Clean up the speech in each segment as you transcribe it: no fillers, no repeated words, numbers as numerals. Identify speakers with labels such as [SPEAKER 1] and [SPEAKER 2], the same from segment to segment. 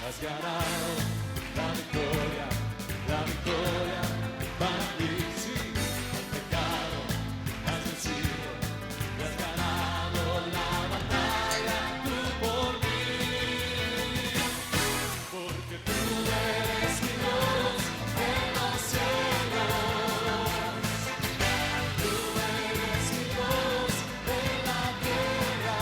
[SPEAKER 1] has ganado la victoria para mí. Sí, el pecado has vencido, y has ganado la batalla tú por mí. Porque tú eres mi Dios en los cielos, tú eres mi Dios en la tierra.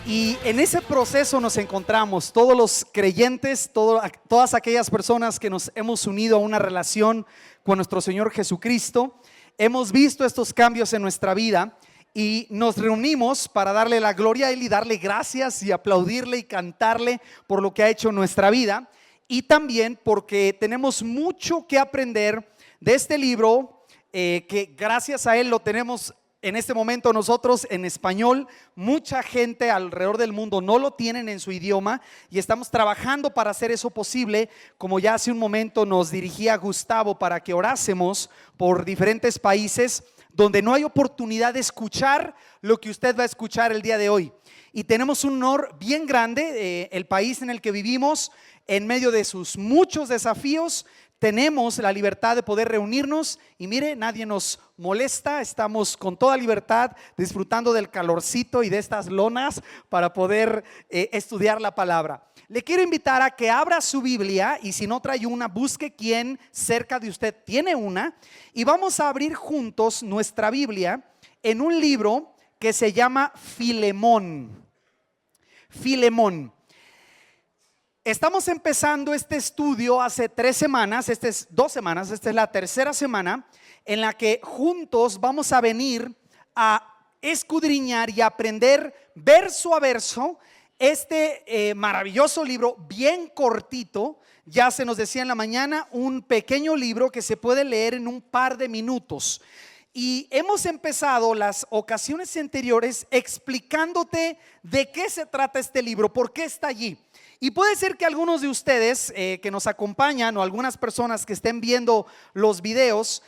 [SPEAKER 2] Y en ese proceso nos encontramos todos los creyentes, todas aquellas personas que nos hemos unido a una relación con nuestro Señor Jesucristo. Hemos visto estos cambios en nuestra vida y nos reunimos para darle la gloria a Él y darle gracias y aplaudirle y cantarle por lo que ha hecho en nuestra vida. Y también porque tenemos mucho que aprender de este libro, que gracias a Él lo tenemos en este momento nosotros en español. Mucha gente alrededor del mundo no lo tienen en su idioma y estamos trabajando para hacer eso posible. Como ya hace un momento nos dirigía Gustavo para que orásemos por diferentes países donde no hay oportunidad de escuchar lo que usted va a escuchar el día de hoy. Y tenemos un honor bien grande, el país en el que vivimos, en medio de sus muchos desafíos, tenemos la libertad de poder reunirnos y mire, nadie nos molesta, estamos con toda libertad disfrutando del calorcito y de estas lonas para poder estudiar la palabra. Le quiero invitar a que abra su Biblia y si no trae una, busque quien cerca de usted tiene una y vamos a abrir juntos nuestra Biblia en un libro que se llama Filemón. Filemón. Estamos empezando este estudio hace 3 semanas, 2 semanas, esta es la tercera semana en la que juntos vamos a venir a escudriñar y aprender verso a verso este maravilloso libro bien cortito. Ya se nos decía en la mañana, un pequeño libro que se puede leer en un par de minutos. Y hemos empezado las ocasiones anteriores explicándote de qué se trata este libro, por qué está allí. Y puede ser que algunos de ustedes que nos acompañan o algunas personas que estén viendo los videos,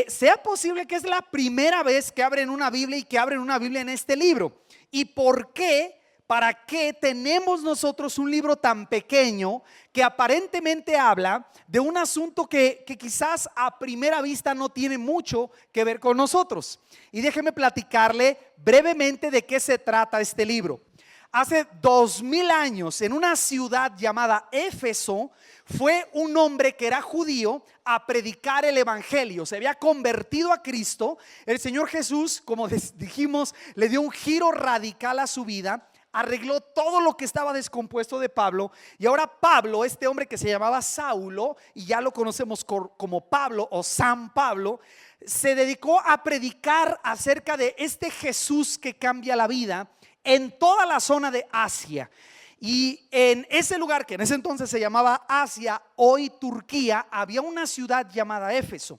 [SPEAKER 2] sea posible que es la primera vez que abren una Biblia y que abren una Biblia en este libro. ¿Y por qué? ¿Para qué tenemos nosotros un libro tan pequeño que aparentemente habla de un asunto que quizás a primera vista no tiene mucho que ver con nosotros? Y déjeme platicarle brevemente de qué se trata este libro. Hace 2000 años, en una ciudad llamada Éfeso, fue un hombre que era judío a predicar el evangelio. Se había convertido a Cristo. El Señor Jesús, como dijimos, le dio un giro radical a su vida. Arregló todo lo que estaba descompuesto de Pablo. Y ahora Pablo, este hombre que se llamaba Saulo, y ya lo conocemos como Pablo o San Pablo, se dedicó a predicar acerca de este Jesús que cambia la vida en toda la zona de Asia. Y en ese lugar que en ese entonces se llamaba Asia, hoy Turquía, había una ciudad llamada Éfeso.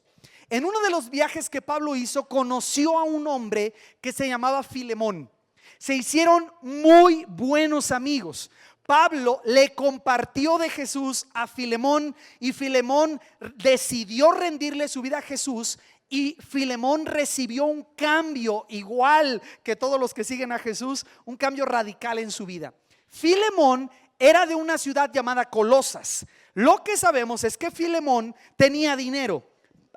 [SPEAKER 2] En uno de los viajes que Pablo hizo, conoció a un hombre que se llamaba Filemón. Se hicieron muy buenos amigos. Pablo le compartió de Jesús a Filemón y Filemón decidió rendirle su vida a Jesús. Y Filemón recibió un cambio igual que todos los que siguen a Jesús, un cambio radical en su vida. Filemón era de una ciudad llamada Colosas. Lo que sabemos es que Filemón tenía dinero,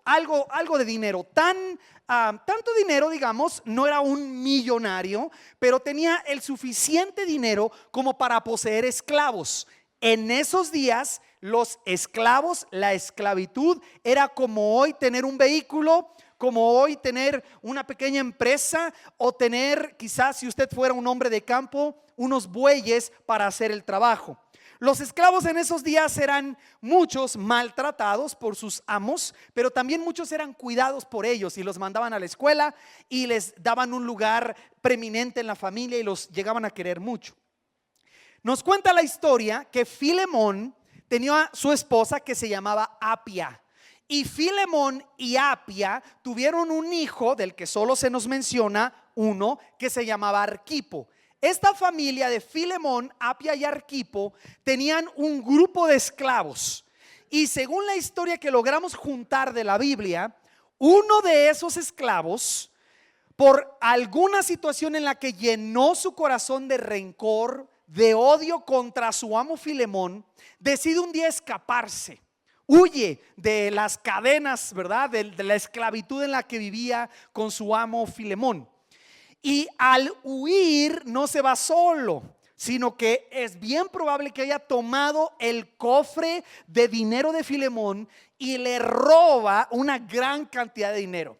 [SPEAKER 2] algo de dinero, tanto dinero, digamos, no era un millonario, pero tenía el suficiente dinero como para poseer esclavos. En esos días los esclavos, la esclavitud era como hoy tener un vehículo, como hoy tener una pequeña empresa o tener, quizás si usted fuera un hombre de campo, unos bueyes para hacer el trabajo. Los esclavos en esos días eran muchos maltratados por sus amos, pero también muchos eran cuidados por ellos y los mandaban a la escuela y les daban un lugar preeminente en la familia y los llegaban a querer mucho. Nos cuenta la historia que Filemón tenía a su esposa que se llamaba Apia. Y Filemón y Apia tuvieron un hijo del que solo se nos menciona uno que se llamaba Arquipo. Esta familia de Filemón, Apia y Arquipo tenían un grupo de esclavos. Y según la historia que logramos juntar de la Biblia, uno de esos esclavos, por alguna situación en la que llenó su corazón de rencor, de odio contra su amo Filemón, decide un día escaparse. Huye de las cadenas, ¿verdad? De la esclavitud en la que vivía con su amo Filemón. Y al huir no se va solo, sino que es bien probable que haya tomado el cofre de dinero de Filemón y le roba una gran cantidad de dinero.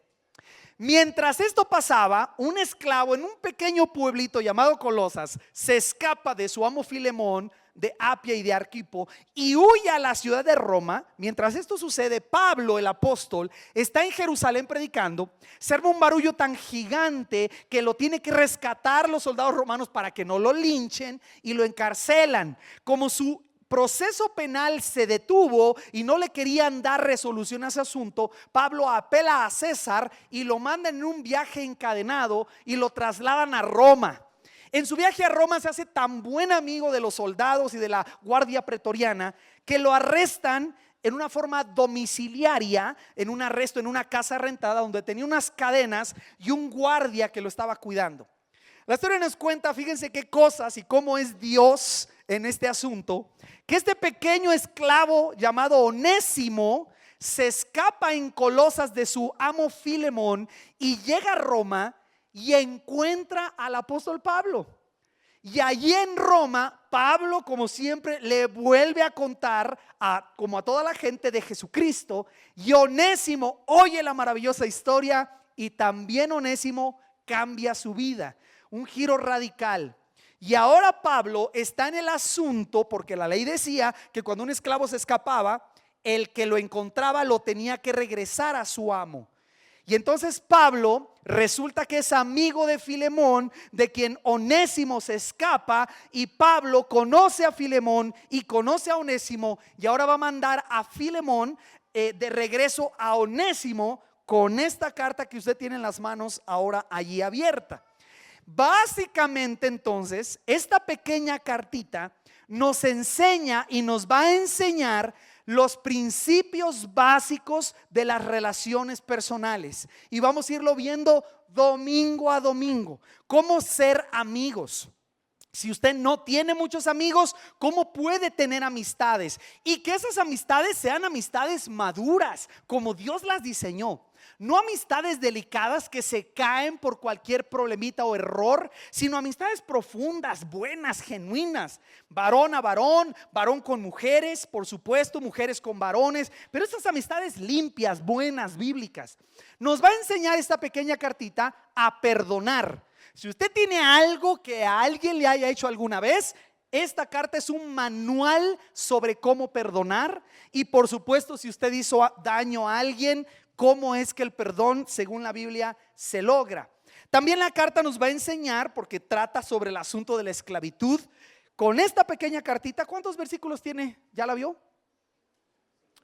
[SPEAKER 2] Mientras esto pasaba, un esclavo en un pequeño pueblito llamado Colosas se escapa de su amo Filemón, de Apia y de Arquipo, y huye a la ciudad de Roma. Mientras esto sucede, Pablo, el apóstol, está en Jerusalén predicando. Se arma un barullo tan gigante que lo tiene que rescatar los soldados romanos para que no lo linchen, y lo encarcelan. Como su proceso penal se detuvo y no le querían dar resolución a ese asunto, Pablo apela a César y lo mandan en un viaje encadenado y lo trasladan a Roma. En su viaje a Roma se hace tan buen amigo de los soldados y de la guardia pretoriana que lo arrestan en una forma domiciliaria, en un arresto en una casa rentada donde tenía unas cadenas y un guardia que lo estaba cuidando. La historia nos cuenta, fíjense qué cosas y cómo es Dios en este asunto, que este pequeño esclavo llamado Onésimo se escapa en Colosas de su amo Filemón y llega a Roma y encuentra al apóstol Pablo. Y allí en Roma, Pablo, como siempre, le vuelve a contar como a toda la gente, de Jesucristo. Y Onésimo oye la maravillosa historia y también Onésimo cambia su vida. Un giro radical. Y ahora Pablo está en el asunto, porque la ley decía que cuando un esclavo se escapaba, el que lo encontraba lo tenía que regresar a su amo. Y entonces Pablo resulta que es amigo de Filemón, de quien Onésimo se escapa, y Pablo conoce a Filemón y conoce a Onésimo, y ahora va a mandar a Filemón de regreso a Onésimo con esta carta que usted tiene en las manos ahora allí abierta. Básicamente, entonces, esta pequeña cartita nos enseña y nos va a enseñar los principios básicos de las relaciones personales, y vamos a irlo viendo domingo a domingo. Cómo ser amigos. Si usted no tiene muchos amigos, ¿cómo puede tener amistades? Y que esas amistades sean amistades maduras, como Dios las diseñó. No amistades delicadas que se caen por cualquier problemita o error, sino amistades profundas, buenas, genuinas. Varón a varón, varón con mujeres, por supuesto, mujeres con varones, pero esas amistades limpias, buenas, bíblicas. Nos va a enseñar esta pequeña cartita a perdonar. Si usted tiene algo que a alguien le haya hecho alguna vez, esta carta es un manual sobre cómo perdonar. Y por supuesto, si usted hizo daño a alguien, cómo es que el perdón, según la Biblia, se logra. También la carta nos va a enseñar, porque trata sobre el asunto de la esclavitud. Con esta pequeña cartita, ¿cuántos versículos tiene? ¿Ya la vio?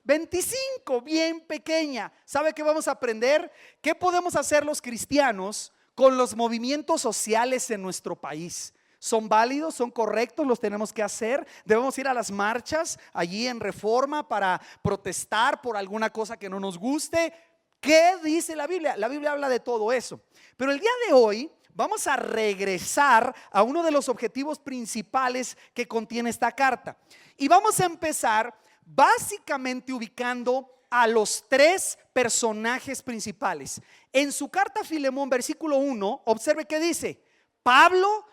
[SPEAKER 2] 25, bien pequeña. ¿Sabe qué vamos a aprender? ¿Qué podemos hacer los cristianos con los movimientos sociales en nuestro país? ¿Son válidos? ¿Son correctos? ¿Los tenemos que hacer? ¿Debemos ir a las marchas allí en Reforma para protestar por alguna cosa que no nos guste? ¿Qué dice la Biblia? La Biblia habla de todo eso. Pero el día de hoy vamos a regresar a uno de los objetivos principales que contiene esta carta. Y vamos a empezar básicamente ubicando a los tres personajes principales. En su carta a Filemón, versículo 1, observe que dice: Pablo,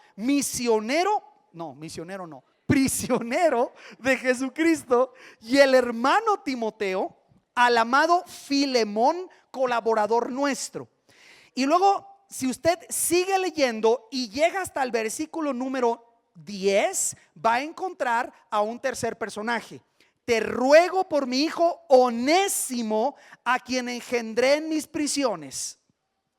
[SPEAKER 2] prisionero de Jesucristo, y el hermano Timoteo, al amado Filemón, colaborador nuestro. Y luego, si usted sigue leyendo y llega hasta el versículo número 10, va a encontrar a un tercer personaje. Te ruego por mi hijo Onésimo, a quien engendré en mis prisiones.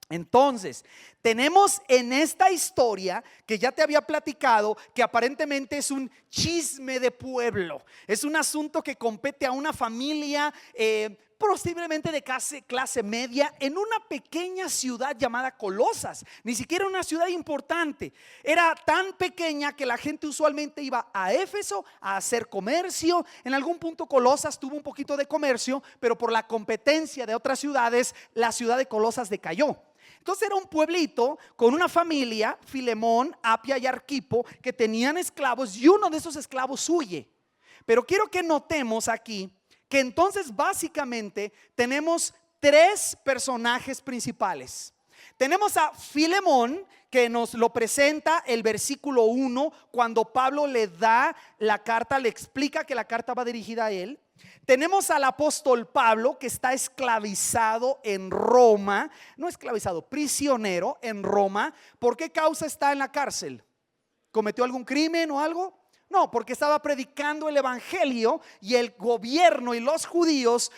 [SPEAKER 2] Entonces, tenemos en esta historia, que ya te había platicado, que aparentemente es un chisme de pueblo. Es un asunto que compete a una familia posiblemente de clase media, en una pequeña ciudad llamada Colosas. Ni siquiera una ciudad importante. Era tan pequeña que la gente usualmente iba a Éfeso a hacer comercio. En algún punto Colosas tuvo un poquito de comercio, pero por la competencia de otras ciudades, la ciudad de Colosas decayó. Entonces era un pueblito con una familia, Filemón, Apia y Arquipo, que tenían esclavos y uno de esos esclavos huye. Pero quiero que notemos aquí que entonces básicamente tenemos tres personajes principales. Tenemos a Filemón, que nos lo presenta el versículo 1, cuando Pablo le da la carta, le explica que la carta va dirigida a él. Tenemos al apóstol Pablo, que está esclavizado en Roma, no esclavizado, prisionero en Roma. ¿Por qué causa está en la cárcel? ¿Cometió algún crimen o algo? No, porque estaba predicando el evangelio y el gobierno y los judíos,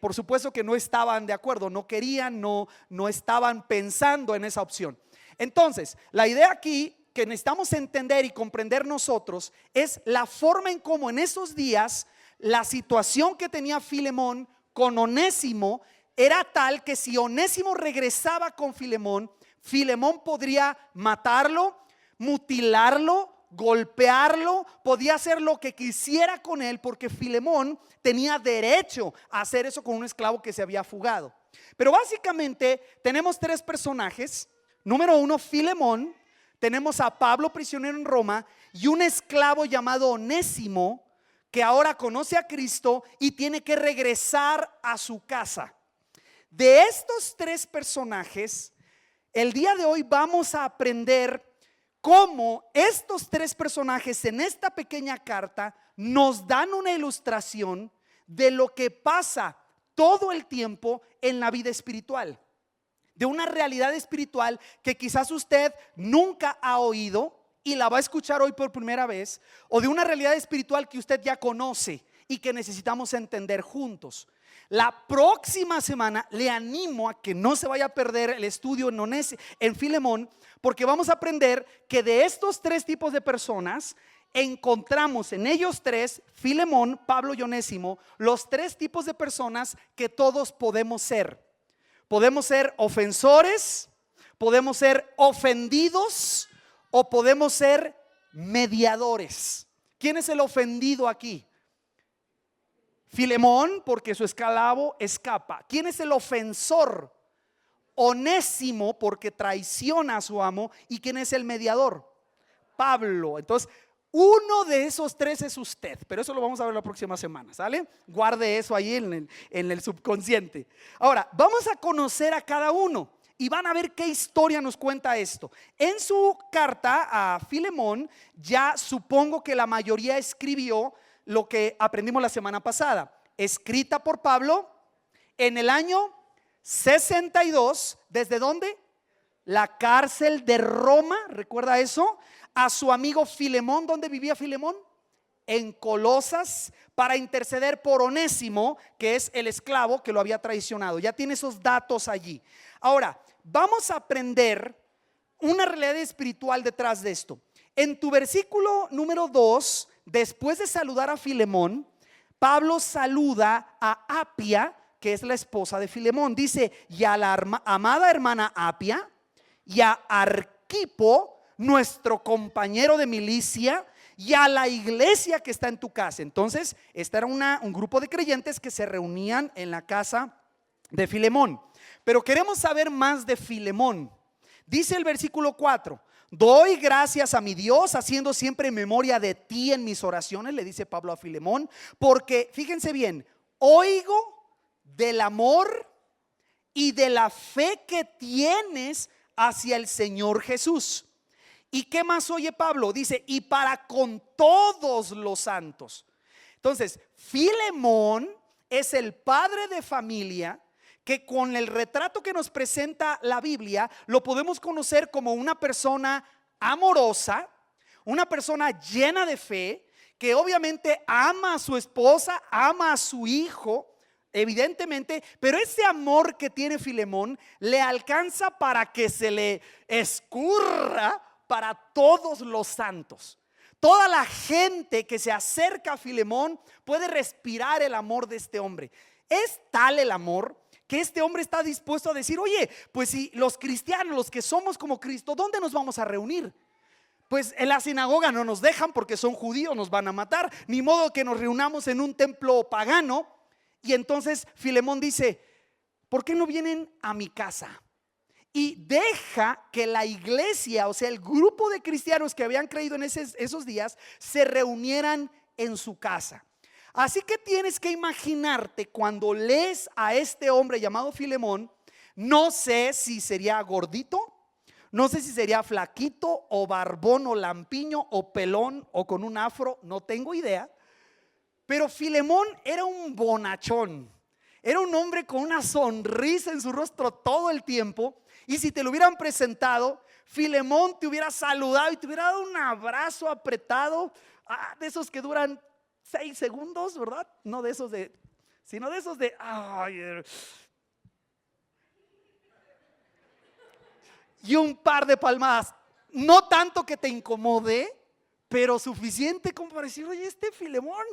[SPEAKER 2] por supuesto que no estaban de acuerdo, no querían, no estaban pensando en esa opción. Entonces, la idea aquí que necesitamos entender y comprender nosotros es la forma en cómo en esos días la situación que tenía Filemón con Onésimo era tal que si Onésimo regresaba con Filemón, Filemón podría matarlo, mutilarlo, golpearlo, podía hacer lo que quisiera con él, porque Filemón tenía derecho a hacer eso con un esclavo que se había fugado. Pero básicamente tenemos tres personajes. Número uno, Filemón. Tenemos a Pablo, prisionero en Roma, y un esclavo llamado Onésimo, que ahora conoce a Cristo y tiene que regresar a su casa. De estos tres personajes, el día de hoy vamos a aprender cómo estos tres personajes en esta pequeña carta nos dan una ilustración de lo que pasa todo el tiempo en la vida espiritual, de una realidad espiritual que quizás usted nunca ha oído y la va a escuchar hoy por primera vez, o de una realidad espiritual que usted ya conoce y que necesitamos entender juntos. La próxima semana le animo a que no se vaya a perder el estudio en Filemón, porque vamos a aprender que de estos tres tipos de personas encontramos en ellos tres, Filemón, Pablo y Onésimo, los tres tipos de personas que todos podemos ser. Podemos ser ofensores, podemos ser ofendidos o podemos ser mediadores. ¿Quién es el ofendido aquí? Filemón, porque su esclavo escapa. ¿Quién es el ofensor? Onésimo, porque traiciona a su amo. ¿Y quién es el mediador? Pablo. Entonces, uno de esos tres es usted, pero eso lo vamos a ver la próxima semana, ¿sale? Guarde eso ahí en el subconsciente. Ahora, vamos a conocer a cada uno y van a ver qué historia nos cuenta esto. En su carta a Filemón, ya supongo que la mayoría escribió lo que aprendimos la semana pasada, escrita por Pablo en el año 62, ¿desde dónde? La cárcel de Roma, ¿recuerda eso? A su amigo Filemón. ¿Dónde vivía Filemón? En Colosas, para interceder por Onésimo, que es el esclavo que lo había traicionado. Ya tiene esos datos allí. Ahora, vamos a aprender una realidad espiritual detrás de esto. En tu versículo número 2, después de saludar a Filemón, Pablo saluda a Apia, que es la esposa de Filemón. Dice, y a la amada hermana Apia, y a Arquipo, nuestro compañero de milicia, y a la iglesia que está en tu casa. Entonces, este era un grupo de creyentes que se reunían en la casa de Filemón. Pero queremos saber más de Filemón. Dice el versículo 4: doy gracias a mi Dios, haciendo siempre memoria de ti en mis oraciones, le dice Pablo a Filemón, porque, fíjense bien, oigo del amor y de la fe que tienes hacia el Señor Jesús. ¿Y qué más oye Pablo? Dice, y para con todos los santos. Entonces, Filemón es el padre de familia que, con el retrato que nos presenta la Biblia, lo podemos conocer como una persona amorosa, una persona llena de fe, que obviamente ama a su esposa, ama a su hijo, evidentemente, pero ese amor que tiene Filemón le alcanza para que se le escurra para todos los santos. Toda la gente que se acerca a Filemón puede respirar el amor de este hombre. Es tal el amor que este hombre está dispuesto a decir, oye, pues si los cristianos, los que somos como Cristo, ¿dónde nos vamos a reunir? Pues en la sinagoga no nos dejan porque son judíos, nos van a matar. Ni modo que nos reunamos en un templo pagano. Y entonces Filemón dice, ¿por qué no vienen a mi casa? y deja que la iglesia, o sea, el grupo de cristianos que habían creído en esos días, se reunieran en su casa. Así que tienes que imaginarte cuando lees a este hombre llamado Filemón. No sé si sería gordito, no sé si sería flaquito o barbón o lampiño o pelón o con un afro, no tengo idea. Pero Filemón era un bonachón, era un hombre con una sonrisa en su rostro todo el tiempo. Y si te lo hubieran presentado, Filemón te hubiera saludado y te hubiera dado un abrazo apretado, de esos que duran 6 segundos, ¿verdad? No de esos sino de esos de, y un par de palmadas, no tanto que te incomode, pero suficiente como para decir, oye, Filemón,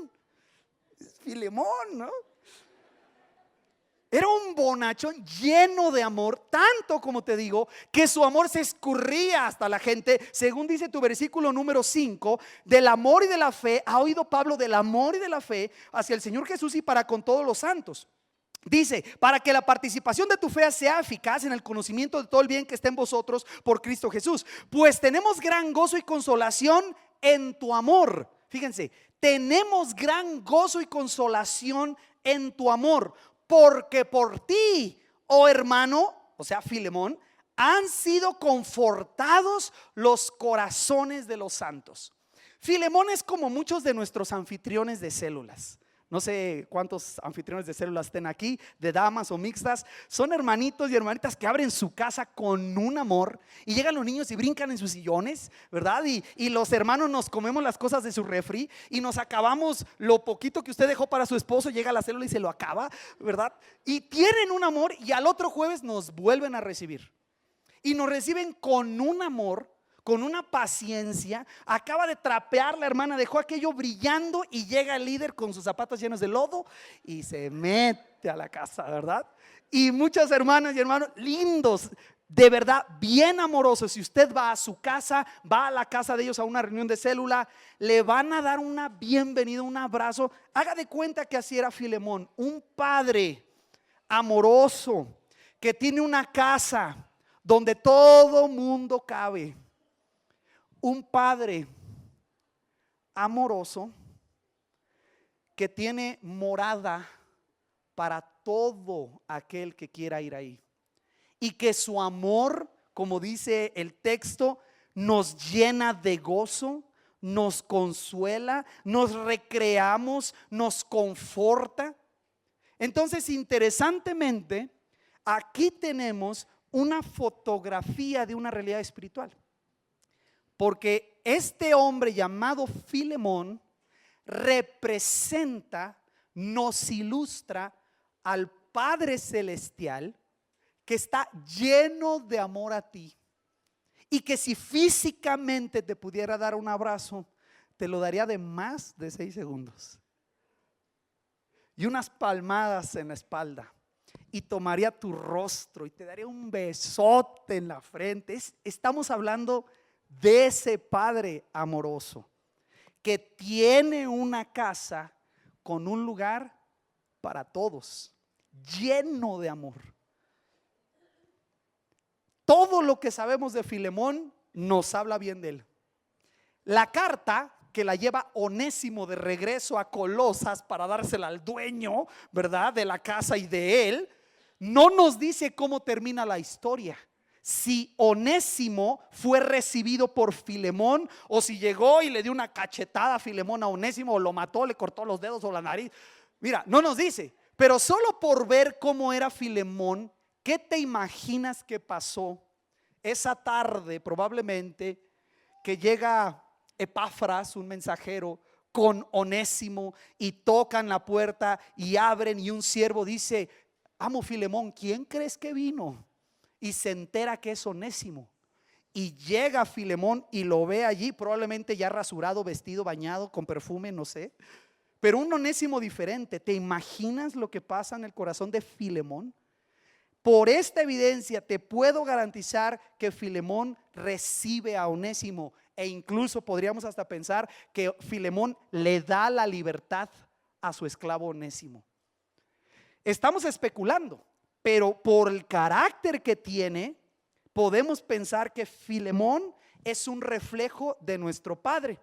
[SPEAKER 2] ¿no? Era un bonachón lleno de amor, tanto como te digo, que su amor se escurría hasta la gente. Según dice tu versículo número 5, del amor y de la fe, ha oído Pablo del amor y de la fe hacia el Señor Jesús y para con todos los santos. Dice, para que la participación de tu fe sea eficaz en el conocimiento de todo el bien que está en vosotros por Cristo Jesús. Pues tenemos gran gozo y consolación en tu amor. Fíjense, tenemos gran gozo y consolación en tu amor, porque por ti, oh hermano, o sea Filemón, han sido confortados los corazones de los santos. Filemón es como muchos de nuestros anfitriones de células. No sé cuántos anfitriones de células estén aquí, de damas o mixtas. Son hermanitos y hermanitas que abren su casa con un amor. Y llegan los niños y brincan en sus sillones, ¿verdad? Y los hermanos nos comemos las cosas de su refri y nos acabamos lo poquito que usted dejó para su esposo. Llega a la célula y se lo acaba, ¿verdad? Y tienen un amor y al otro jueves nos vuelven a recibir. Y nos reciben con un amor, con una paciencia. Acaba de trapear la hermana, dejó aquello brillando y llega el líder con sus zapatos llenos de lodo y se mete a la casa, ¿verdad? Y muchas hermanas y hermanos lindos, de verdad, bien amorosos. Si usted va a su casa, va a la casa de ellos a una reunión de célula, le van a dar una bienvenida, un abrazo. Haga de cuenta que así era Filemón, un padre amoroso que tiene una casa donde todo mundo cabe. Un padre amoroso que tiene morada para todo aquel que quiera ir ahí. Y que su amor, como dice el texto, nos llena de gozo, nos consuela, nos recreamos, nos conforta. Entonces, interesantemente, aquí tenemos una fotografía de una realidad espiritual. Porque este hombre llamado Filemón representa, nos ilustra al Padre Celestial que está lleno de amor a ti. Y que si físicamente te pudiera dar un abrazo, te lo daría de más de 6 segundos. Y unas palmadas en la espalda. Y tomaría tu rostro y te daría un besote en la frente. Estamos hablando de ese Padre amoroso que tiene una casa con un lugar para todos, lleno de amor. Todo lo que sabemos de Filemón nos habla bien de él. La carta que la lleva Onésimo de regreso a Colosas para dársela al dueño, ¿verdad?, de la casa y de él, no nos dice cómo termina la historia. Si Onésimo fue recibido por Filemón o si llegó y le dio una cachetada a Filemón a Onésimo o lo mató, le cortó los dedos o la nariz. Mira, no nos dice, pero solo por ver cómo era Filemón, ¿qué te imaginas que pasó esa tarde probablemente que llega Epafras, un mensajero, con Onésimo y tocan la puerta y abren y un siervo dice: amo Filemón, ¿quién crees que vino? Y se entera que es Onésimo. Y llega Filemón y lo ve allí, probablemente ya rasurado, vestido, bañado, con perfume, no sé. Pero un Onésimo diferente. ¿Te imaginas lo que pasa en el corazón de Filemón? Por esta evidencia te puedo garantizar que Filemón recibe a Onésimo. E incluso podríamos hasta pensar que Filemón le da la libertad a su esclavo Onésimo. Estamos especulando, pero por el carácter que tiene, podemos pensar que Filemón es un reflejo de nuestro Padre.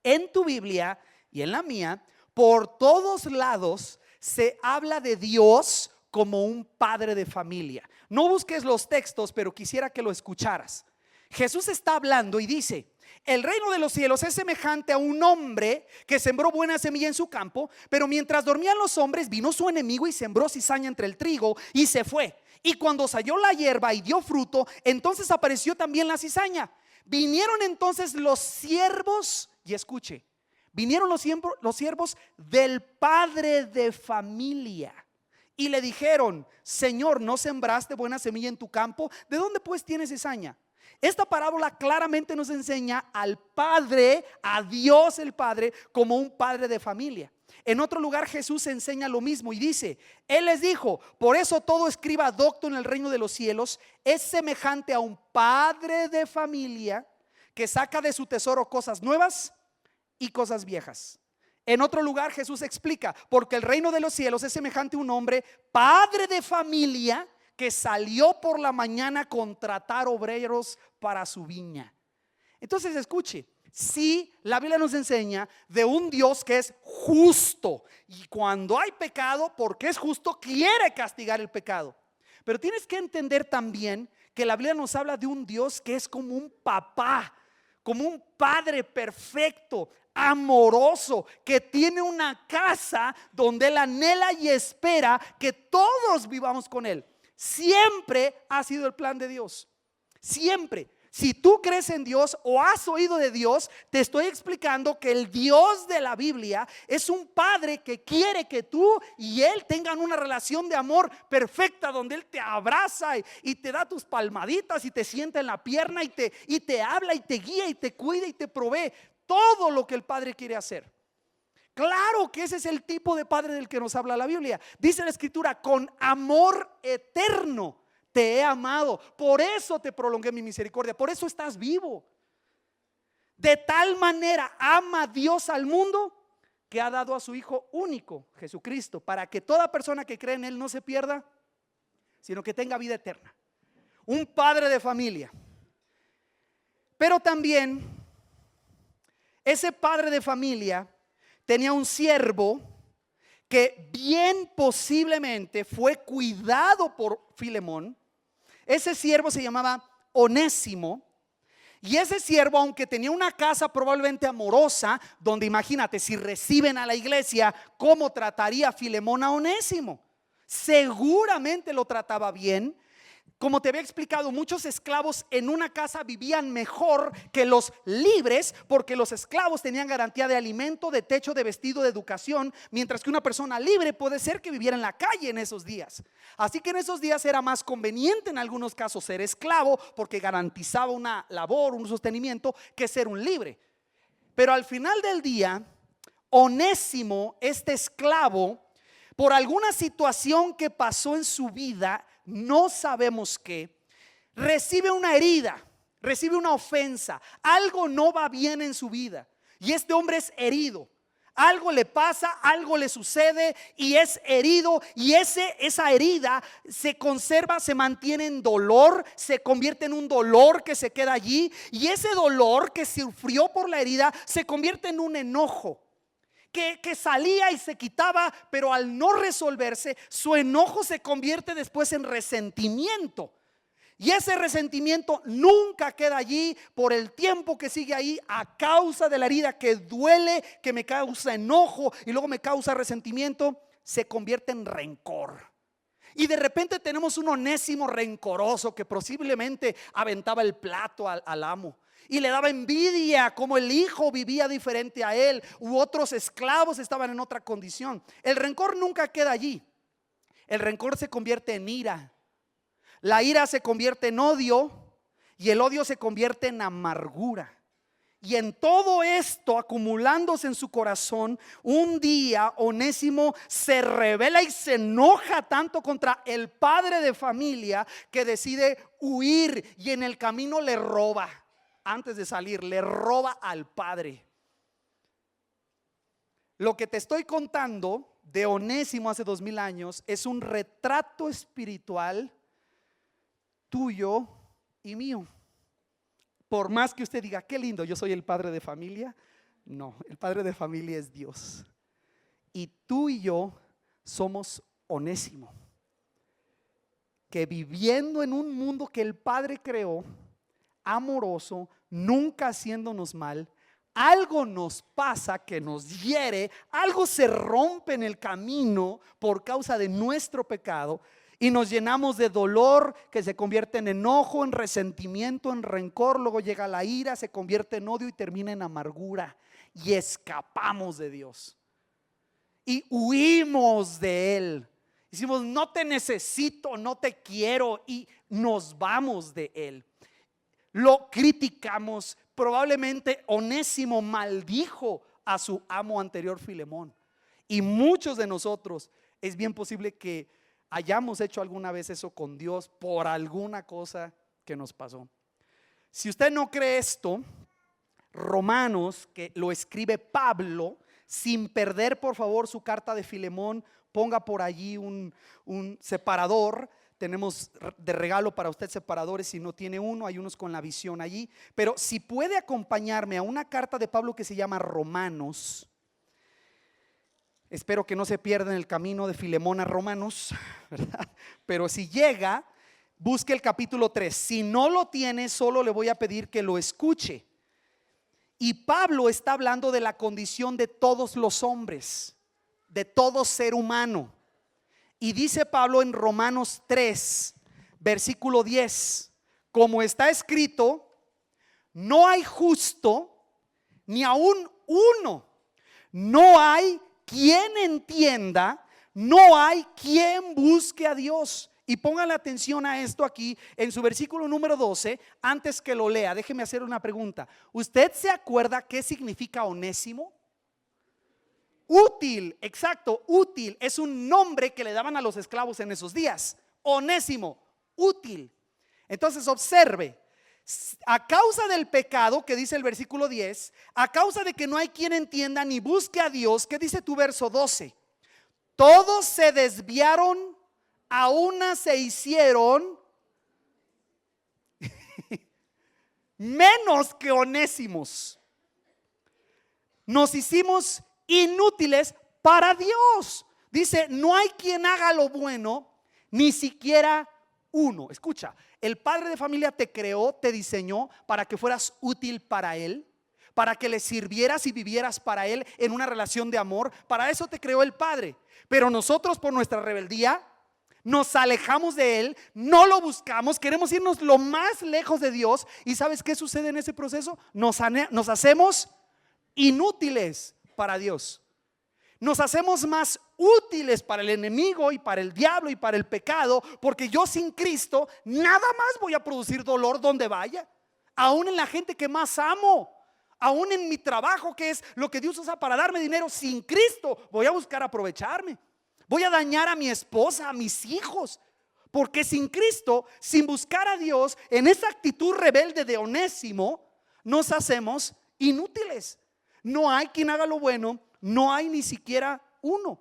[SPEAKER 2] En tu Biblia y en la mía, por todos lados se habla de Dios como un padre de familia. No busques los textos, pero quisiera que lo escucharas. Jesús está hablando y dice: el reino de los cielos es semejante a un hombre que sembró buena semilla en su campo, pero mientras dormían los hombres, vino su enemigo y sembró cizaña entre el trigo y se fue. Y cuando salió la hierba y dio fruto, entonces apareció también la cizaña. Vinieron entonces los siervos, y escuche, vinieron los siervos del padre de familia y le dijeron: Señor, ¿no sembraste buena semilla en tu campo? ¿De dónde pues tienes cizaña? Esta parábola claramente nos enseña al Padre, a Dios el Padre, como un padre de familia. En otro lugar Jesús enseña lo mismo y dice: Él les dijo, por eso todo escriba docto en el reino de los cielos es semejante a un padre de familia que saca de su tesoro cosas nuevas y cosas viejas. En otro lugar Jesús explica: porque el reino de los cielos es semejante a un hombre, padre de familia, que salió por la mañana a contratar obreros para su viña. Entonces escuche, sí, la Biblia nos enseña de un Dios que es justo, y cuando hay pecado, porque es justo, quiere castigar el pecado. Pero tienes que entender también que la Biblia nos habla de un Dios que es como un papá, como un padre perfecto, amoroso, que tiene una casa donde Él anhela y espera que todos vivamos con Él. Siempre ha sido el plan de Dios. Siempre. Si tú crees en Dios o has oído de Dios, te estoy explicando que el Dios de la Biblia es un padre que quiere que tú y Él tengan una relación de amor perfecta, donde Él te abraza y te da tus palmaditas y te sienta en la pierna y te habla y te guía y te cuida y te provee todo lo que el Padre quiere hacer. Claro que ese es el tipo de padre del que nos habla la Biblia. Dice la Escritura: con amor eterno te he amado, por eso te prolongué mi misericordia, por eso estás vivo. De tal manera ama Dios al mundo que ha dado a su Hijo único, Jesucristo, para que toda persona que cree en Él no se pierda, sino que tenga vida eterna. Un padre de familia. Pero también ese padre de familia tenía un siervo que bien posiblemente fue cuidado por Filemón. Ese siervo se llamaba Onésimo. Y ese siervo, aunque tenía una casa probablemente amorosa, donde imagínate, si reciben a la iglesia, ¿cómo trataría Filemón a Onésimo? Seguramente lo trataba bien. Como te había explicado, muchos esclavos en una casa vivían mejor que los libres, porque los esclavos tenían garantía de alimento, de techo, de vestido, de educación, mientras que una persona libre puede ser que viviera en la calle en esos días. Así que en esos días era más conveniente en algunos casos ser esclavo, porque garantizaba una labor, un sostenimiento, que ser un libre. Pero al final del día, Onésimo, este esclavo, por alguna situación que pasó en su vida, no sabemos qué, recibe una herida, recibe una ofensa, algo no va bien en su vida y este hombre es herido. Algo le pasa, algo le sucede y es herido, y esa herida se conserva, se mantiene en dolor, se convierte en un dolor que se queda allí, y ese dolor que sufrió por la herida se convierte en un enojo que salía y se quitaba, pero al no resolverse, su enojo se convierte después en resentimiento. Y ese resentimiento nunca queda allí por el tiempo que sigue ahí, a causa de la herida que duele, que me causa enojo y luego me causa resentimiento, se convierte en rencor. Y de repente tenemos un Onésimo rencoroso que posiblemente aventaba el plato al amo y le daba envidia como el hijo vivía diferente a él, u otros esclavos estaban en otra condición. El rencor nunca queda allí. El rencor se convierte en ira. La ira se convierte en odio y el odio se convierte en amargura. Y en todo esto acumulándose en su corazón, un día Onésimo se rebela y se enoja tanto contra el padre de familia que decide huir, y en el camino le roba. Antes de salir, le roba al padre. Lo que te estoy contando de Onésimo hace 2000 años es un retrato espiritual tuyo y mío. Por más que usted diga, qué lindo, yo soy el padre de familia. No, el padre de familia es Dios. Y tú y yo somos Onésimo, que viviendo en un mundo que el Padre creó, amoroso, nunca haciéndonos mal, algo nos pasa que nos hiere, algo se rompe en el camino por causa de nuestro pecado y nos llenamos de dolor que se convierte en enojo, en resentimiento, en rencor, luego llega la ira, se convierte en odio y termina en amargura y escapamos de Dios y huimos de Él. Decimos, no te necesito, no te quiero, y nos vamos de Él. Lo criticamos. Probablemente Onésimo maldijo a su amo anterior, Filemón. Y muchos de nosotros es bien posible que hayamos hecho alguna vez eso con Dios por alguna cosa que nos pasó. Si usted no cree esto, Romanos, que lo escribe Pablo, sin perder por favor su carta de Filemón, ponga por allí un separador. Tenemos de regalo para usted separadores. Si no tiene uno, hay unos con la visión allí. Pero si puede acompañarme a una carta de Pablo que se llama Romanos. Espero que no se pierda en el camino de Filemón a Romanos, ¿verdad? Pero si llega, busque el capítulo 3. Si no lo tiene, solo le voy a pedir que lo escuche. Y Pablo está hablando de la condición de todos los hombres, de todo ser humano. Y dice Pablo en Romanos 3, versículo 10, como está escrito, no hay justo ni aún uno, no hay quien entienda, no hay quien busque a Dios. Y póngale atención a esto aquí en su versículo número 12. Antes que lo lea, déjeme hacer una pregunta. ¿Usted se acuerda qué significa Onésimo? Útil, exacto, útil. Es un nombre que le daban a los esclavos en esos días. Onésimo, útil. Entonces observe, a causa del pecado que dice el versículo 10, a causa de que no hay quien entienda ni busque a Dios, ¿qué dice tu verso 12? Todos se desviaron, a una se hicieron menos que onésimos. Nos hicimos inútiles para Dios. Dice, no hay quien haga lo bueno, ni siquiera uno. Escucha, el padre de familia te creó, te diseñó para que fueras útil para Él, para que le sirvieras y vivieras para Él en una relación de amor. Para eso te creó el Padre. Pero nosotros, por nuestra rebeldía, nos alejamos de Él, no lo buscamos, queremos irnos lo más lejos de Dios. ¿Y sabes qué sucede en ese proceso? Nos hacemos inútiles para Dios. Nos hacemos más útiles para el enemigo y para el diablo y para el pecado, porque yo sin Cristo nada más voy a producir dolor donde vaya, aún en la gente que más amo, aún en mi trabajo, que es lo que Dios usa para darme dinero. Sin Cristo voy a buscar aprovecharme, voy a dañar a mi esposa, a mis hijos, porque sin Cristo, sin buscar a Dios, en esa actitud rebelde de Onésimo, nos hacemos inútiles. No hay quien haga lo bueno, no hay ni siquiera uno.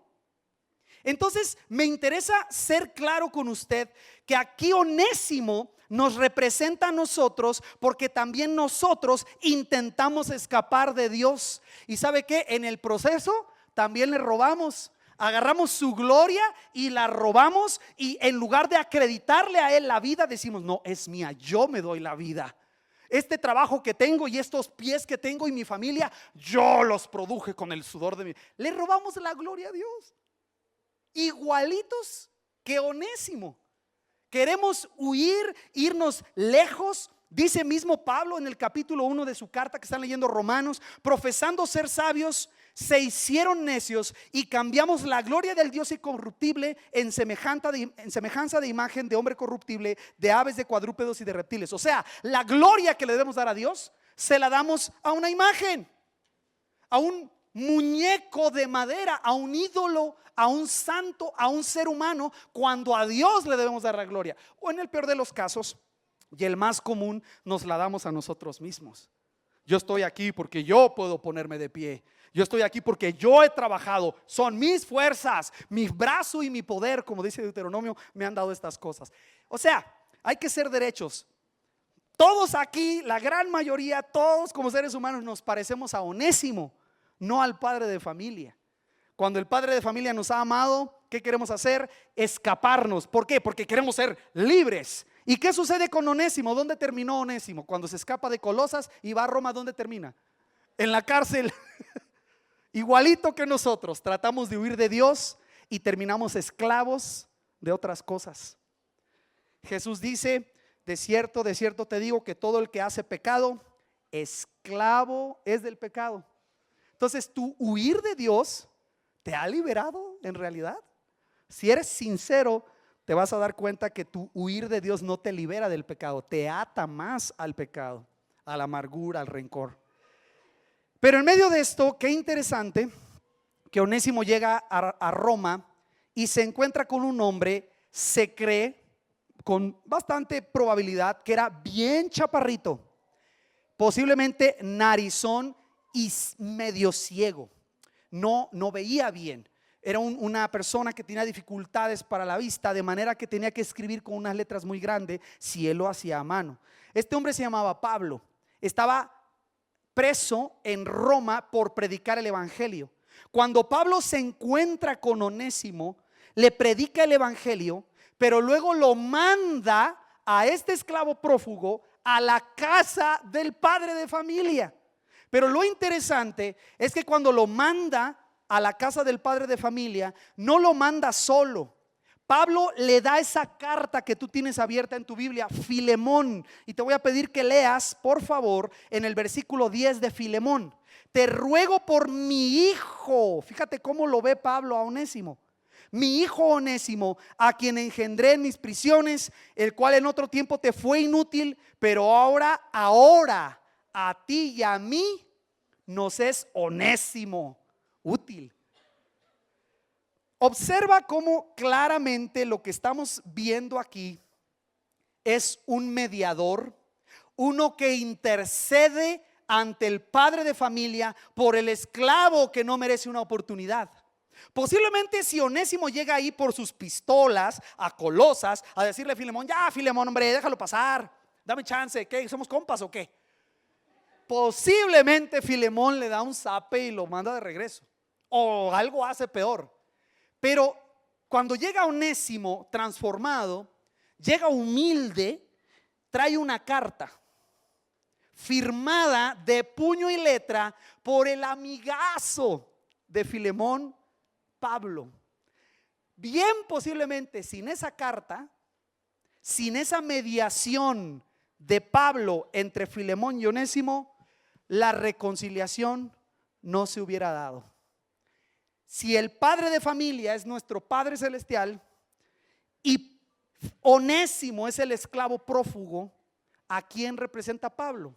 [SPEAKER 2] Entonces me interesa ser claro con usted que aquí Onésimo nos representa a nosotros, porque también nosotros intentamos escapar de Dios. Y ¿sabe qué? En el proceso también le robamos. Agarramos su gloria y la robamos, y en lugar de acreditarle a Él la vida, decimos, no, es mía, yo me doy la vida. Este trabajo que tengo y estos pies que tengo y mi familia, yo los produje con el sudor de mi. Le robamos la gloria a Dios. Igualitos que Onésimo. Queremos huir, irnos lejos. Dice mismo Pablo en el capítulo 1 de su carta que están leyendo, Romanos, profesando ser sabios, se hicieron necios y cambiamos la gloria del Dios incorruptible en semejanza de imagen de hombre corruptible, de aves, de cuadrúpedos y de reptiles. O sea, la gloria que le debemos dar a Dios se la damos a una imagen, a un muñeco de madera, a un ídolo, a un santo, a un ser humano, cuando a Dios le debemos dar la gloria. O en el peor de los casos, y el más común, nos la damos a nosotros mismos. Yo estoy aquí porque yo puedo ponerme de pie. Yo estoy aquí porque yo he trabajado. Son mis fuerzas, mi brazo y mi poder, como dice Deuteronomio, me han dado estas cosas. O sea, hay que ser derechos. todos aquí, la gran mayoría, todos como seres humanos nos parecemos a Onésimo, no al padre de familia. Cuando el padre de familia nos ha amado, ¿qué queremos hacer? Escaparnos. ¿Por qué? Porque queremos ser libres. ¿Y qué sucede con Onésimo? ¿Dónde terminó Onésimo? Cuando se escapa de Colosas y va a Roma, ¿dónde termina? En la cárcel. Igualito que nosotros, tratamos de huir de Dios y terminamos esclavos de otras cosas. Jesús dice: de cierto te digo que todo el que hace pecado, esclavo es del pecado. Entonces, tu huir de Dios te ha liberado en realidad. Si eres sincero, te vas a dar cuenta que tu huir de Dios no te libera del pecado, te ata más al pecado, a la amargura, al rencor. Pero en medio de esto, qué interesante que Onésimo llega a Roma y se encuentra con un hombre, se cree con bastante probabilidad que era bien chaparrito, posiblemente narizón y medio ciego. No veía bien. Era una persona que tenía dificultades para la vista, de manera que tenía que escribir con unas letras muy grandes si él lo hacía a mano. Este hombre se llamaba Pablo. Estaba preso en Roma por predicar el evangelio. Cuando Pablo se encuentra con Onésimo, le predica el evangelio, pero luego lo manda a este esclavo prófugo a la casa del padre de familia. Pero lo interesante es que cuando lo manda a la casa del padre de familia, no lo manda solo. Pablo le da esa carta que tú tienes abierta en tu Biblia, Filemón, y te voy a pedir que leas, por favor, en el versículo 10 de Filemón: te ruego por mi hijo. Fíjate cómo lo ve Pablo a Onésimo. Mi hijo Onésimo, a quien engendré en mis prisiones, el cual en otro tiempo te fue inútil, pero ahora a ti y a mí nos es Onésimo útil. Observa cómo claramente lo que estamos viendo aquí es un mediador, uno que intercede ante el padre de familia por el esclavo que no merece una oportunidad. Posiblemente si Onésimo llega ahí por sus pistolas a Colosas a decirle a Filemón: ya Filemón, hombre, déjalo pasar, dame chance, ¿qué? ¿Somos compas o qué? Posiblemente Filemón le da un zape y lo manda de regreso, o algo hace peor. Pero cuando llega Onésimo transformado, llega humilde, trae una carta firmada de puño y letra por el amigazo de Filemón, Pablo. Bien posiblemente sin esa carta, sin esa mediación de Pablo entre Filemón y Onésimo, la reconciliación no se hubiera dado. Si el padre de familia es nuestro Padre Celestial y Onésimo es el esclavo prófugo, ¿a quién representa Pablo?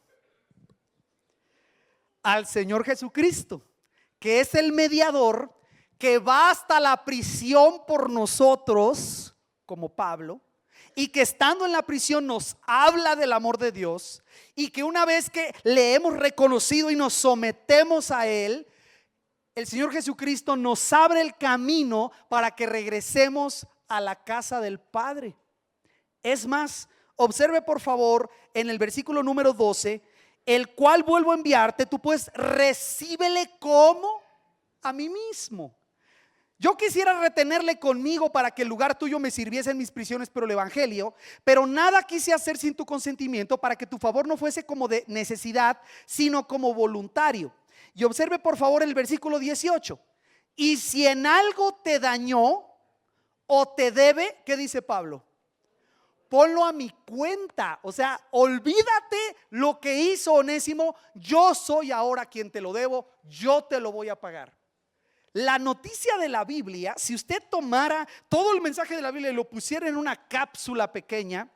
[SPEAKER 2] Al Señor Jesucristo, que es el mediador que va hasta la prisión por nosotros, como Pablo, y que estando en la prisión nos habla del amor de Dios, y que una vez que le hemos reconocido y nos sometemos a Él, el Señor Jesucristo nos abre el camino para que regresemos a la casa del Padre. Es más, observe por favor en el versículo número 12: el cual vuelvo a enviarte, tú pues recíbele como a mí mismo. Yo quisiera retenerle conmigo para que el lugar tuyo me sirviese en mis prisiones por el evangelio, pero nada quise hacer sin tu consentimiento, para que tu favor no fuese como de necesidad, sino como voluntario. Y observe por favor el versículo 18: y si en algo te dañó o te debe, ¿qué dice Pablo? Ponlo a mi cuenta. O sea, olvídate lo que hizo Onésimo, yo soy ahora quien te lo debo, yo te lo voy a pagar. La noticia de la Biblia, si usted tomara todo el mensaje de la Biblia y lo pusiera en una cápsula pequeña,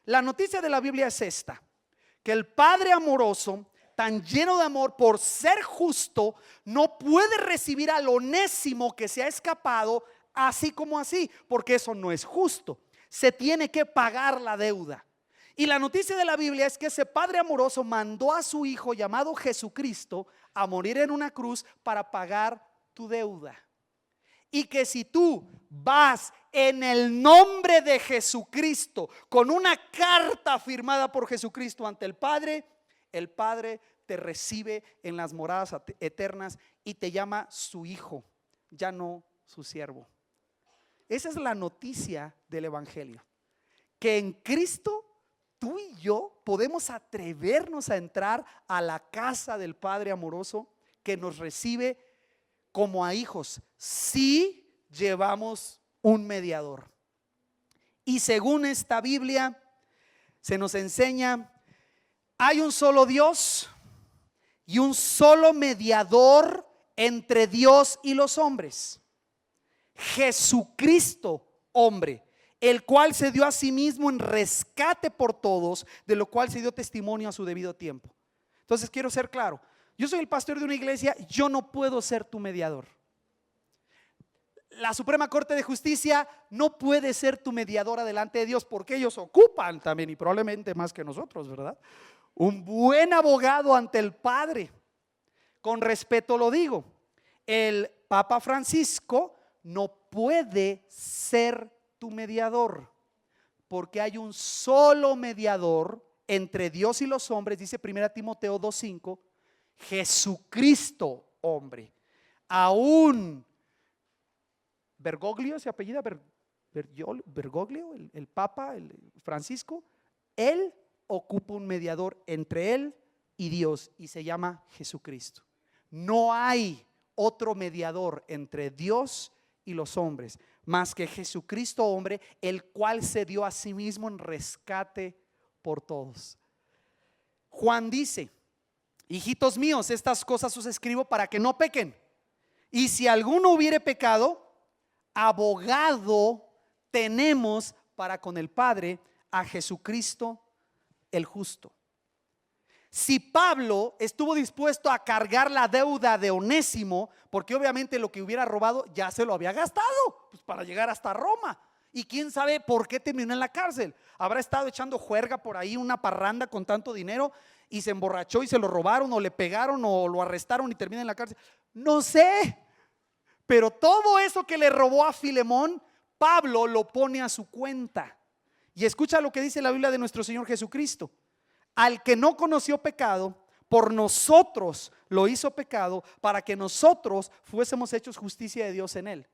[SPEAKER 2] la noticia de la Biblia es esta: que el Padre amoroso, tan lleno de amor por ser justo, no puede recibir al Onésimo que se ha escapado así como así, porque eso no es justo. Se tiene que pagar la deuda. Y la noticia de la Biblia es que ese Padre amoroso mandó a su Hijo llamado Jesucristo a morir en una cruz para pagar tu deuda. Y que si tú vas en el nombre de Jesucristo, con una carta firmada por Jesucristo ante el Padre te recibe en las moradas eternas y te llama su hijo, ya no su siervo. Esa es la noticia del Evangelio, que en Cristo tú y yo podemos atrevernos a entrar a la casa del Padre amoroso que nos recibe como a hijos, si llevamos un mediador. Y según esta Biblia se nos enseña, hay un solo Dios y un solo mediador entre Dios y los hombres, Jesucristo hombre, el cual se dio a sí mismo en rescate por todos, de lo cual se dio testimonio a su debido tiempo. Entonces quiero ser claro, yo soy el pastor de una iglesia, yo no puedo ser tu mediador. La Suprema Corte de Justicia no puede ser tu mediadora delante de Dios, porque ellos ocupan también, y probablemente más que nosotros, ¿verdad?, un buen abogado ante el Padre. Con respeto lo digo, el Papa Francisco no puede ser tu mediador, porque hay un solo mediador entre Dios y los hombres, dice 1 Timoteo 2:5, Jesucristo hombre. Aún Bergoglio, se apellida Bergoglio, el Papa, el Francisco, él ocupa un mediador entre él y Dios y se llama Jesucristo. No hay otro mediador entre Dios y los hombres más que Jesucristo hombre, el cual se dio a sí mismo en rescate por todos. Juan dice: hijitos míos, estas cosas os escribo para que no pequen. Y si alguno hubiere pecado, abogado tenemos para con el Padre, a Jesucristo el justo. Si Pablo estuvo dispuesto a cargar la deuda de Onésimo, porque obviamente lo que hubiera robado ya se lo había gastado, pues para llegar hasta Roma. Y quién sabe por qué terminó en la cárcel. Habrá estado echando juerga por ahí, una parranda con tanto dinero, y se emborrachó y se lo robaron, o le pegaron, o lo arrestaron y termina en la cárcel. No sé. Pero todo eso que le robó a Filemón, Pablo lo pone a su cuenta. Y escucha lo que dice la Biblia de nuestro Señor Jesucristo: al que no conoció pecado, por nosotros lo hizo pecado, para que nosotros fuésemos hechos justicia de Dios en él.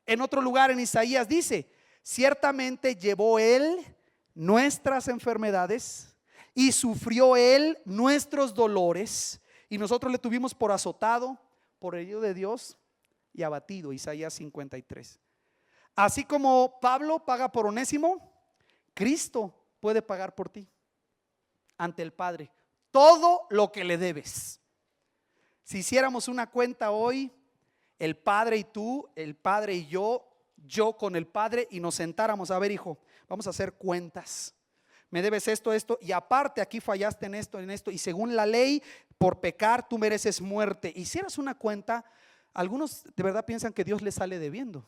[SPEAKER 2] En otro lugar, en Isaías dice: ciertamente llevó él nuestras enfermedades y sufrió él nuestros dolores, y nosotros le tuvimos por azotado, por herido de Dios y abatido. Isaías 53. Así como Pablo paga por Onésimo, Cristo puede pagar por ti ante el Padre todo lo que le debes. Si hiciéramos una cuenta hoy, el Padre y tú, el Padre y yo con el Padre, y nos sentáramos: a ver, hijo, vamos a hacer cuentas. Me debes esto, y aparte aquí fallaste en esto, y según la ley, por pecar tú mereces muerte. Hicieras una cuenta, algunos de verdad piensan que Dios les sale debiendo.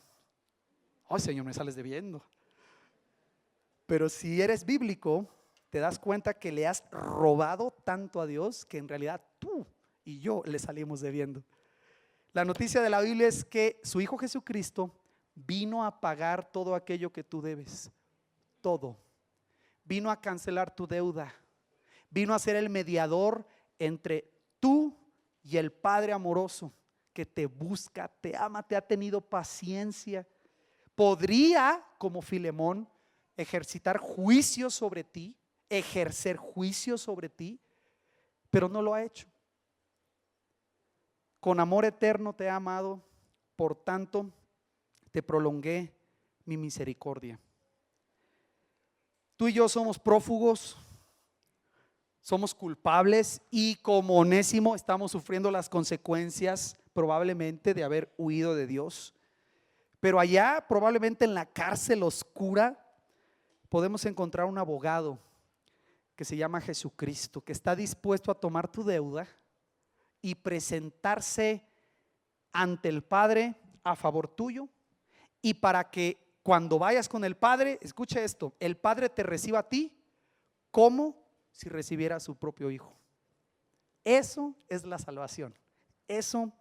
[SPEAKER 2] Ay, Señor, me sales debiendo. Pero si eres bíblico, te das cuenta que le has robado tanto a Dios que en realidad tú y yo le salimos debiendo. La noticia de la Biblia es que su Hijo Jesucristo vino a pagar todo aquello que tú debes. Todo. Vino a cancelar tu deuda. Vino a ser el mediador entre tú y el Padre amoroso, que te busca, te ama, te ha tenido paciencia. Podría, como Filemón, ejercer juicio sobre ti, pero no lo ha hecho. Con amor eterno te ha amado, por tanto te prolongué mi misericordia. Tú y yo somos prófugos, somos culpables, y como Onésimo estamos sufriendo las consecuencias probablemente de haber huido de Dios. Pero allá, probablemente en la cárcel oscura, podemos encontrar un abogado que se llama Jesucristo, que está dispuesto a tomar tu deuda y presentarse ante el Padre a favor tuyo, y para que cuando vayas con el Padre, escucha esto, el Padre te reciba a ti como si recibiera a su propio Hijo. Eso es la salvación, eso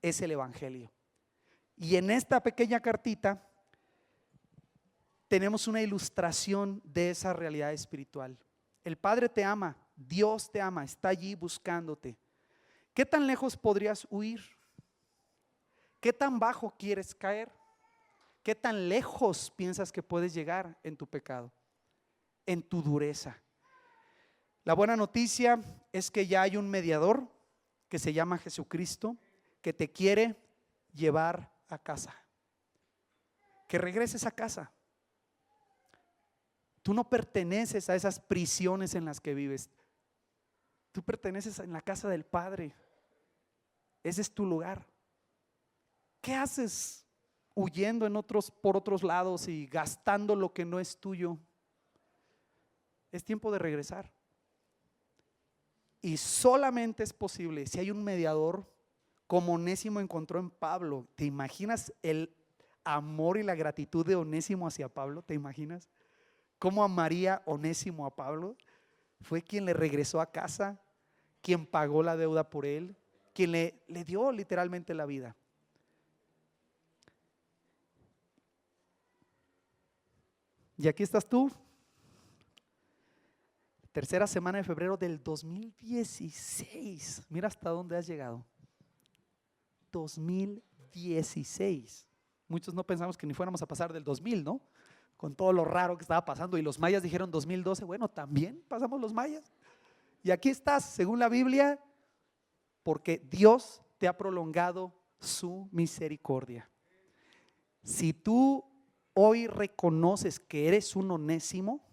[SPEAKER 2] es el Evangelio. Y en esta pequeña cartita tenemos una ilustración de esa realidad espiritual. El Padre te ama, Dios te ama, está allí buscándote. ¿Qué tan lejos podrías huir? ¿Qué tan bajo quieres caer? ¿Qué tan lejos piensas que puedes llegar en tu pecado, en tu dureza? La buena noticia es que ya hay un mediador que se llama Jesucristo, que te quiere llevar a casa, que regreses a casa. Tú no perteneces a esas prisiones en las que vives. Tú perteneces en la casa del Padre. Ese es tu lugar. ¿Qué haces huyendo por otros lados y gastando lo que no es tuyo? Es tiempo de regresar. Y solamente es posible si hay un mediador, como Onésimo encontró en Pablo. ¿Te imaginas el amor y la gratitud de Onésimo hacia Pablo? ¿Te imaginas cómo amaría Onésimo a Pablo? Fue quien le regresó a casa, quien pagó la deuda por él, quien le dio literalmente la vida. Y aquí estás tú, tercera semana de febrero del 2016. Mira hasta dónde has llegado. 2016. Muchos no pensamos que ni fuéramos a pasar del 2000, ¿no? Con todo lo raro que estaba pasando. Y los mayas dijeron 2012. Bueno, también pasamos los mayas. Y aquí estás, según la Biblia, porque Dios te ha prolongado su misericordia. Si tú hoy reconoces que eres un Onésimo,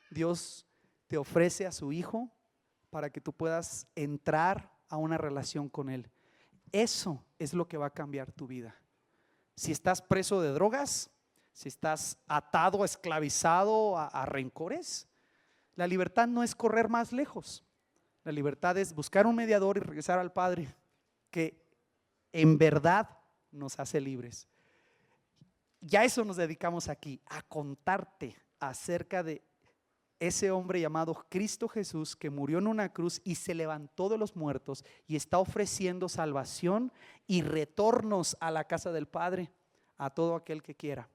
[SPEAKER 2] Dios te ofrece a su Hijo para que tú puedas entrar a una relación con Él. Eso es lo que va a cambiar tu vida. Si estás preso de drogas, si estás atado, esclavizado a rencores, la libertad no es correr más lejos. La libertad es buscar un mediador y regresar al Padre, que en verdad nos hace libres. Ya eso nos dedicamos aquí, a contarte acerca de ese hombre llamado Cristo Jesús, que murió en una cruz y se levantó de los muertos y está ofreciendo salvación y retornos a la casa del Padre a todo aquel que quiera.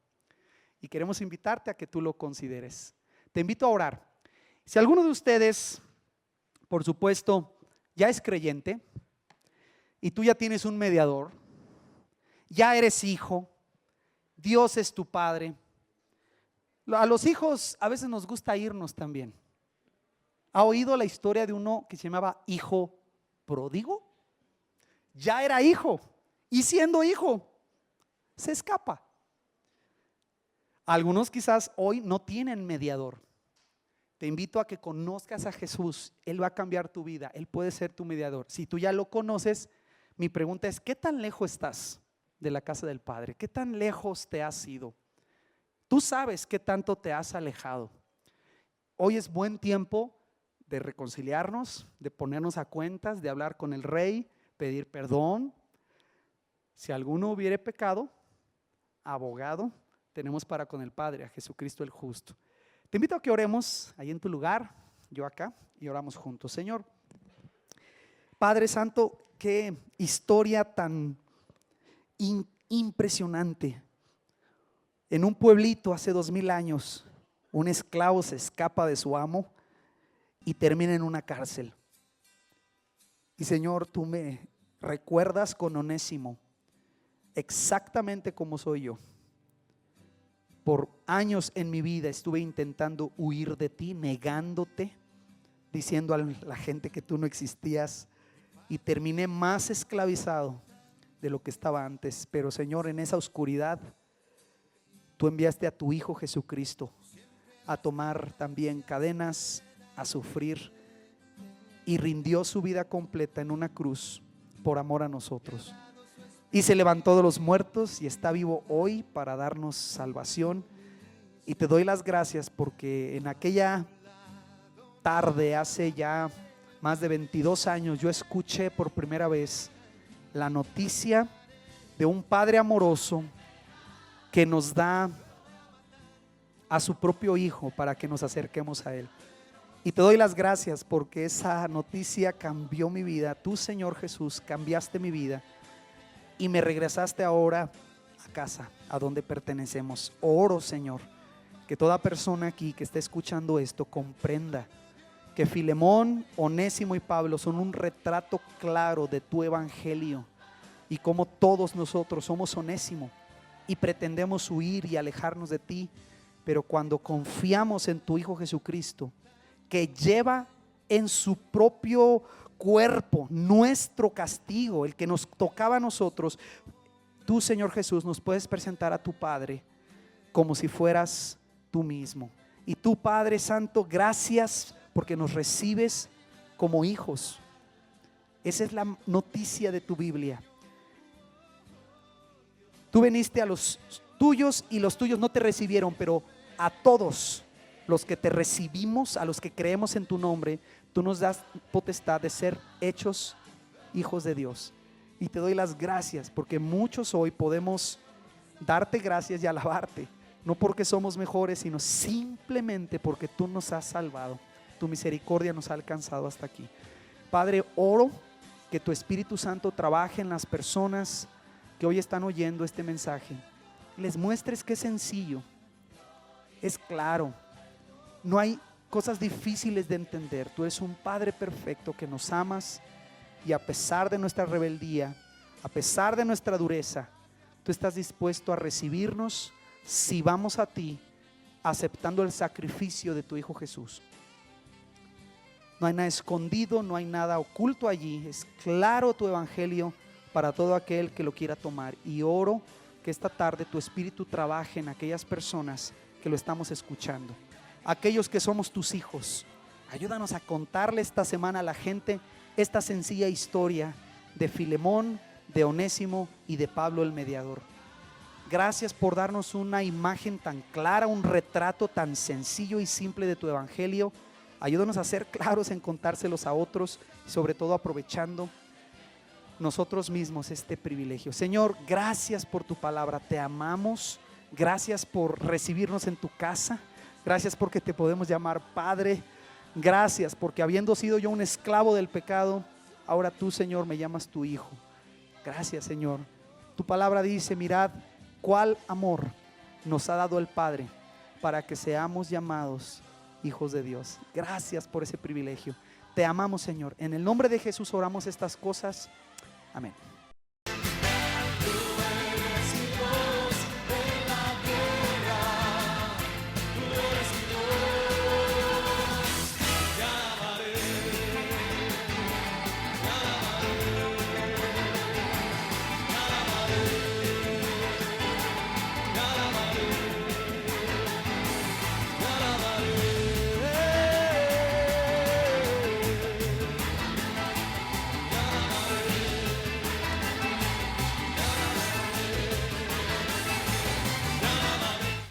[SPEAKER 2] Y queremos invitarte a que tú lo consideres. Te invito a orar. Si alguno de ustedes, por supuesto, ya es creyente y tú ya tienes un mediador, ya eres hijo, Dios es tu Padre. A los hijos a veces nos gusta irnos también. ¿Ha oído la historia de uno que se llamaba hijo pródigo? Ya era hijo y siendo hijo se escapa. Algunos quizás hoy no tienen mediador. Te invito a que conozcas a Jesús. Él va a cambiar tu vida. Él puede ser tu mediador. Si tú ya lo conoces, mi pregunta es: ¿qué tan lejos estás de la casa del Padre? ¿Qué tan lejos te has ido? Tú sabes qué tanto te has alejado. Hoy es buen tiempo de reconciliarnos, de ponernos a cuentas, de hablar con el Rey, pedir perdón. Si alguno hubiere pecado, abogado tenemos para con el Padre, a Jesucristo el justo. Te invito a que oremos ahí en tu lugar, yo acá, y oramos juntos. Señor, Padre Santo, qué historia tan impresionante. En un pueblito hace 2000 años, un esclavo se escapa de su amo y termina en una cárcel. Y Señor, tú me recuerdas con Onésimo, exactamente como soy yo. Por años en mi vida estuve intentando huir de ti, negándote, diciendo a la gente que tú no existías, y terminé más esclavizado de lo que estaba antes. Pero Señor, en esa oscuridad tú enviaste a tu Hijo Jesucristo a tomar también cadenas, a sufrir, y rindió su vida completa en una cruz por amor a nosotros. Y se levantó de los muertos y está vivo hoy para darnos salvación. Y te doy las gracias porque en aquella tarde, hace ya más de 22 años, yo escuché por primera vez la noticia de un Padre amoroso que nos da a su propio Hijo para que nos acerquemos a Él. Y te doy las gracias porque esa noticia cambió mi vida. Tú, Señor Jesús, cambiaste mi vida. y me regresaste ahora a casa, a donde pertenecemos. Oro, Señor, que toda persona aquí que esté escuchando esto comprenda que Filemón, Onésimo y Pablo son un retrato claro de tu evangelio, y como todos nosotros somos Onésimo y pretendemos huir y alejarnos de ti, pero cuando confiamos en tu Hijo Jesucristo, que lleva en su propio cuerpo nuestro castigo, el que nos tocaba a nosotros, tú, Señor Jesús, nos puedes presentar a tu Padre como si fueras tú mismo. Y tú, Padre Santo, gracias porque nos recibes como hijos. Esa es la noticia de tu Biblia. Tú viniste a los tuyos y los tuyos no te recibieron, pero a todos los que te recibimos, a los que creemos en tu nombre, tú nos das potestad de ser hechos hijos de Dios. Y te doy las gracias porque muchos hoy podemos darte gracias y alabarte, no porque somos mejores, sino simplemente porque tú nos has salvado. Tu misericordia nos ha alcanzado hasta aquí. Padre, oro que tu Espíritu Santo trabaje en las personas que hoy están oyendo este mensaje. Les muestres que es sencillo, es claro, no hay cosas difíciles de entender. Tú eres un Padre perfecto que nos amas, y a pesar de nuestra rebeldía, a pesar de nuestra dureza, tú estás dispuesto a recibirnos si vamos a ti aceptando el sacrificio de tu Hijo Jesús. No hay nada escondido, no hay nada oculto allí. Es claro tu evangelio para todo aquel que lo quiera tomar. Y oro que esta tarde tu Espíritu trabaje en aquellas personas que lo estamos escuchando. Aquellos que somos tus hijos, ayúdanos a contarle esta semana a la gente esta sencilla historia de Filemón, de Onésimo y de Pablo el mediador. Gracias por darnos una imagen tan clara, un retrato tan sencillo y simple de tu evangelio. Ayúdanos a ser claros en contárselos a otros, y sobre todo aprovechando nosotros mismos este privilegio. Señor, gracias por tu palabra, te amamos. Gracias por recibirnos en tu casa. Gracias porque te podemos llamar Padre. Gracias porque habiendo sido yo un esclavo del pecado, ahora tú, Señor, me llamas tu Hijo. Gracias, Señor. Tu palabra dice, mirad cuál amor nos ha dado el Padre para que seamos llamados hijos de Dios. Gracias por ese privilegio. Te amamos, Señor. En el nombre de Jesús oramos estas cosas. Amén.